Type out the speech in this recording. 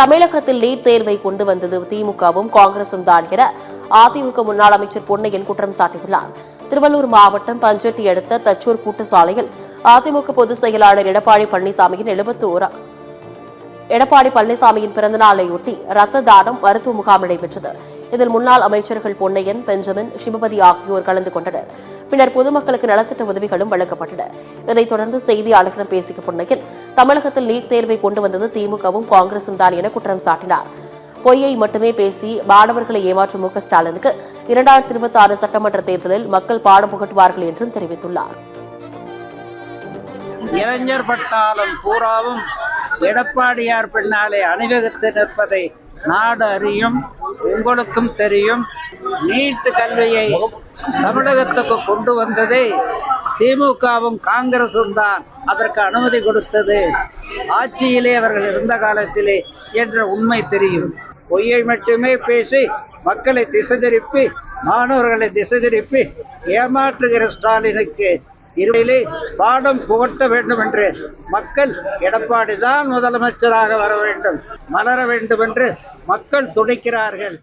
தமிழகத்தில் நீட் தேர்வை கொண்டு வந்தது திமுகவும் காங்கிரசும் தான் என அதிமுக முன்னாள் அமைச்சர் பொன்னையன் குற்றம் சாட்டியுள்ளார். திருவள்ளூர் மாவட்டம் பஞ்சட்டி அடுத்த தச்சூர் கூட்டு சாலையில் அதிமுக பொதுச் செயலாளர் எடப்பாடி பழனிசாமியின் பிறந்தநாளையொட்டி ரத்த தானம் மருத்துவ முகாம் நடைபெற்றது. இதில் முன்னாள் அமைச்சர்கள் பொன்னையன், பெஞ்சமின், சிவபதி ஆகியோர் கலந்து கொண்டனர். பின்னர் பொதுமக்களுக்கு நலத்திட்ட உதவிகளும் வழங்கப்பட்டன. இதைத் தொடர்ந்து செய்தியாளர்களிடம் பேசிய பொன்னையன், தமிழகத்தில் நீட் தேர்வை கொண்டு வந்தது திமுகவும் காங்கிரசும் தான் என குற்றம் சாட்டினார். பொய்யை மட்டுமே பேசி மாணவர்களை ஏமாற்றும் மு.க.ஸ்டாலினுக்கு 2026 சட்டமன்ற தேர்தலில் மக்கள் பாடம் புகட்டுவார்கள் என்றும் தெரிவித்துள்ளார். இளைஞர் பட்டாளம் பூராவும் எடப்பாடியார் பின்னாலே அணிவகுத்து நிற்பதை நாடு அறியும், உங்களுக்கும் தெரியும். நீட் கல்வியை தமிழகத்துக்கு கொண்டு வந்ததே திமுகவும் காங்கிரசும் தான். அதற்கு அனுமதி கொடுத்தது ஆட்சியிலே அவர்கள் இருந்த காலத்திலே என்ற உண்மை தெரியும். பொய்யை மட்டுமே பேசி மக்களை திசை திருப்பி, மாணவர்களை திசை திருப்பி ஏமாற்றுகிற ஸ்டாலினுக்கு இருவிலே பாடம் புகட்ட வேண்டும் என்று மக்கள் எடப்பாடி தான் முதலமைச்சராக வர வேண்டும், மலர வேண்டும் என்று மக்கள் துடிக்கிறார்கள்.